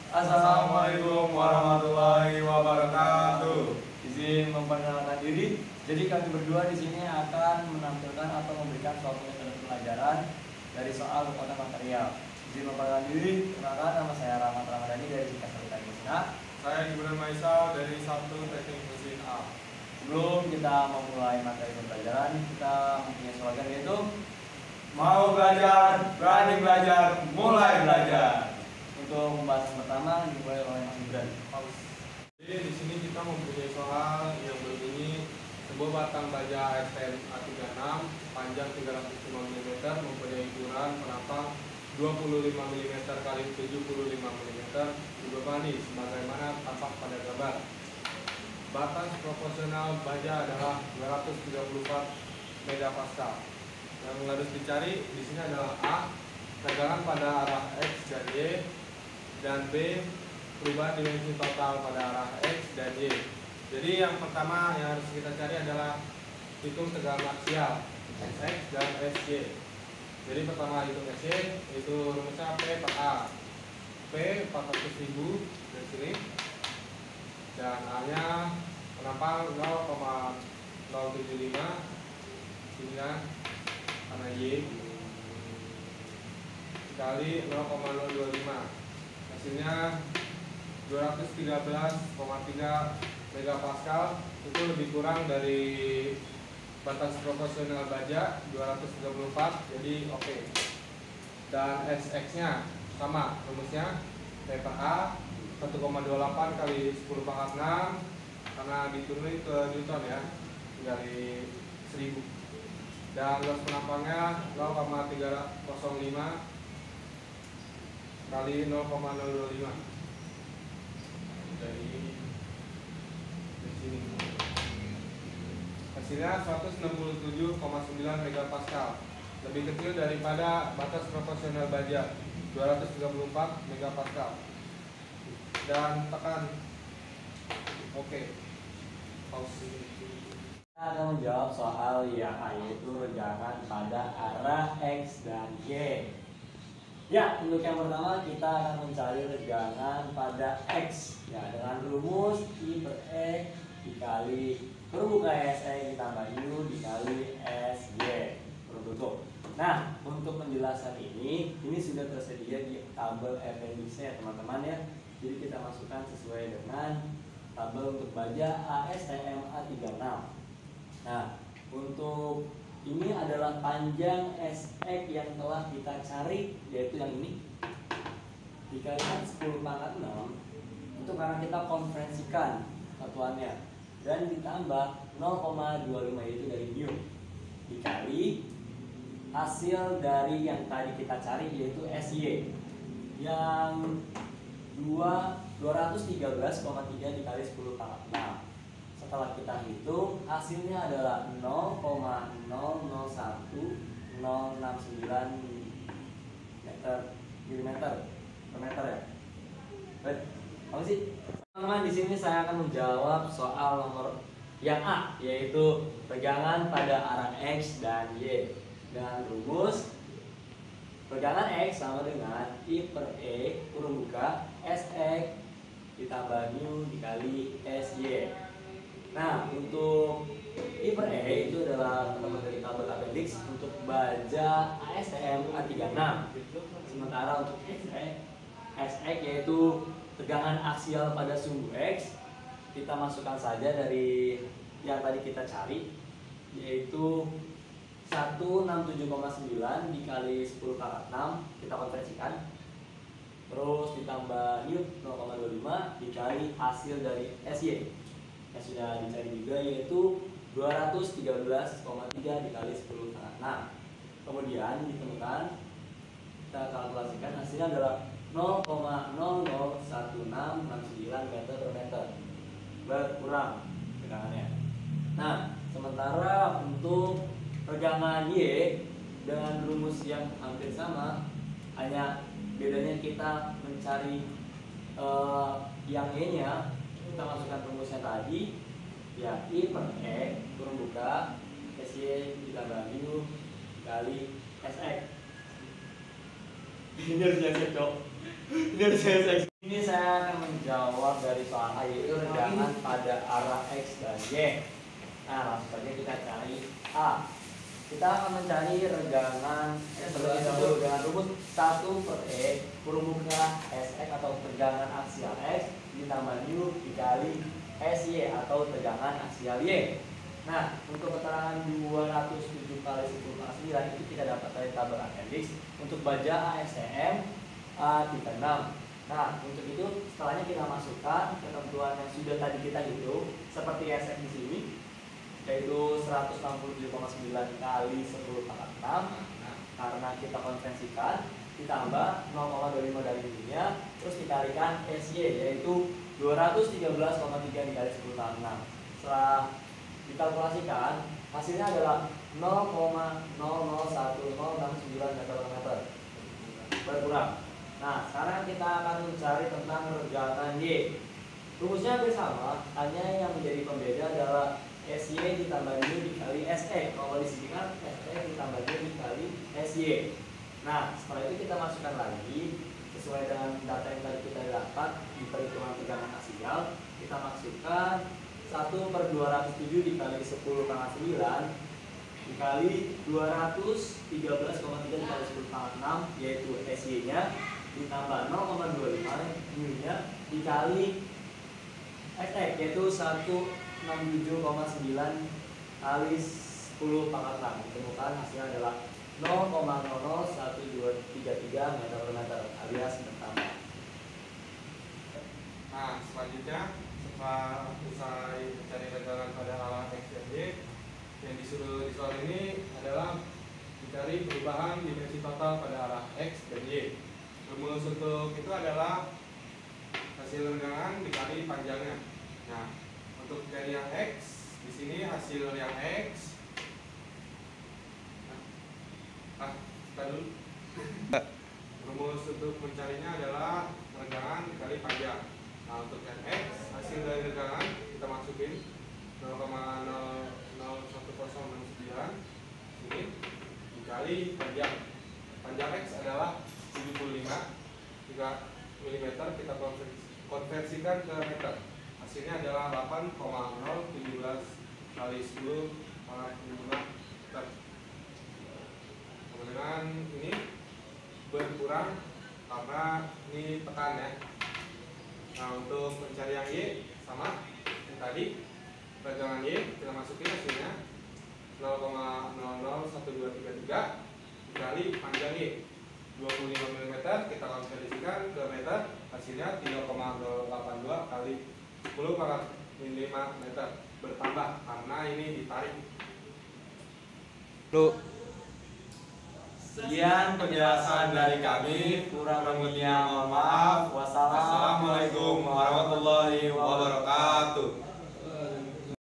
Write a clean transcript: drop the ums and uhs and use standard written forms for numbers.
Assalamualaikum warahmatullahi wabarakatuh. Izin memperkenalkan diri. Jadi kami berdua di sini akan menampilkan atau memberikan suatu metode pelajaran dari soal kekuatan material. Izin memperkenalkan diri. Perkenalkan, nama saya Rahmat Ramadhani dari Sikasari Mesin. Saya Gibran Maisa dari Sabtu Teknik Mesin A. Sebelum kita memulai materi pembelajaran, kita mempunyai slogan yaitu Mau belajar, berani belajar, mulai belajar. untuk pembahasan pertama dimulai oleh Mas Gibran. Jadi di sini kita mempunyai soal yang berbunyi sebuah batang baja ASTM A36 panjang 305 mm mempunyai ukuran penapang 25 mm kali 75 mm dibebani sebagaimana tampak pada gambar. Batas proporsional baja adalah 234 megapascal. Yang harus dicari di sini adalah A, tegangan pada arah X dan Y, dan B, perubahan dimensi total pada arah X dan Y. Jadi yang pertama yang harus kita cari adalah hitung tegangan aksial SX dan SY. Jadi pertama hitung SY, itu rumusnya P per A. P 400.000 dari sini, dan A nya penapang 0,075 sini kan, karena Y dikali 0,025, hasilnya 213,3 megapascal. Itu lebih kurang dari batas proporsional baja 234, jadi oke. Dan SX nya sama rumusnya P per A 1,28 kali 10 pangkat 6, karena diturunin ke Newton ya, dari 1000. Dan luas penampangnya 0,305 kali 0,025 dari sini. Hasilnya 167,9 megapascal, lebih kecil daripada batas proporsional baja 234 megapascal. Dan tekan oke. Pause. Kita akan menjawab soal yang A, yaitu regangan pada arah X dan Y. Ya, untuk yang pertama kita akan mencari regangan pada X ya, dengan rumus I per E dikali permuka SE ditambah U dikali SY bertutup. Nah, untuk penjelasan ini sudah tersedia di tabel appendix-nya teman-teman ya. Jadi kita masukkan sesuai dengan tabel untuk baja ASTM A36. Nah, untuk ini adalah panjang SX yang telah kita cari, yaitu yang ini dikalikan 10 pangkat 6, itu karena kita konferensikan satuannya, dan ditambah 0,25 yaitu dari mu, dikali hasil dari yang tadi kita cari yaitu SY yang 213,3 dikali 10 pangkat 6. Setelah kita hitung, hasilnya adalah 0,001069 milimeter per meter ya. Baik, apa sih? Teman-teman, di sini saya akan menjawab soal nomor yang A, yaitu pegangan pada arah X dan Y. Dengan rumus pegangan X sama dengan I per E kurung buka SX ditambah mu dikali SY. Nah, untuk I per E itu adalah teman dari tabel appendix untuk baja ASTM A36. Sementara untuk SX yaitu tegangan aksial pada sumbu X, kita masukkan saja dari yang tadi kita cari, yaitu 167,9 dikali 10 pangkat 6, kita konversikan, terus ditambah mu 0,25 dikali hasil dari SY yang sudah dicari juga, yaitu 213,3 dikali 10 pangkat 6. Kemudian ditemukan, kita kalkulasikan, hasilnya adalah 0,001669 meter per meter, berkurang tegangannya. Nah, sementara untuk pegangan Y dengan rumus yang hampir sama, hanya bedanya kita mencari yang Y nya, kita masukkan rumusnya tadi ya, I per E kurung buka SY ditambah mu kali SX. Ini harusnya cok. Ini saya akan menjawab dari soal A, yaitu regangan pada arah X dan Y. Nah, langsung saja kita cari A. Kita akan mencari regangan terlebih dahulu dengan rumus 1 per E rumusnya SX atau tegangan aksial X ditambah U dikali SY atau tegangan aksial Y. Nah, untuk keterangan 207 kali 10 pangkat 9 itu kita dapat dari tabel appendix untuk baja ASTM A36. Nah, untuk itu setelahnya kita masukkan ketentuan yang sudah tadi kita hitung seperti SX di sini, yaitu 167,9 kali 10 pangkat 6 karena kita konvensikan, ditambah 0,25 dari ininya, terus dikalikan SY yaitu 213,3 dikali 10 pangkat 6. Setelah dikalkulasikan, hasilnya adalah 0,00169 meter per meter berkurang. Nah, sekarang kita akan mencari tentang regangan Y. Rumusnya hampir sama, hanya yang menjadi pembeda adalah SY ditambah U dikali SX. Kalau di sini kan SX ditambah U dikali SY. Nah, setelah itu kita masukkan lagi sesuai dengan data yang tadi kita dapat di perhitungan tegangan aksial. Kita masukkan 1 per 207 dikali 10 pangkat 9 dikali 213,3 dikali 10 pangkat 6 yaitu SY nya ditambah 0,25 U-nya dikali SX yaitu 167,9 kali 10 pangkat 6. Ditemukan hasilnya adalah 0,01233 meter per meter alias bertambah. Nah, selanjutnya setelah usai mencari regangan pada arah X dan Y, yang disuruh di soal ini adalah mencari perubahan dimensi total pada arah X dan Y. Rumus untuk itu adalah hasil regangan dikali panjangnya. Nah, untuk dari yang X, di sini hasil yang X. Kita dulu. Rumus untuk mencarinya adalah regangan dikali panjang. Nah, untuk yang X, hasil dari regangan kita masukin 0,01069 ini dikali panjang. Panjang X adalah 75 mm, kita konversikan ke meter. Hasilnya adalah 8,017 kali 10 pangkat 5 meter. Kemudian ini berkurang karena ini tekan ya. Nah, untuk mencari yang Y sama yang tadi, regangan Y kita masukin hasilnya 0,001233 dikali panjang Y 25 mm, kita konversikan ke meter, hasilnya 3,082 kali 10 pangkat 5 meter bertambah karena ini ditarik. Sekian penjelasan dari kami, kurang lebihnya mohon maaf.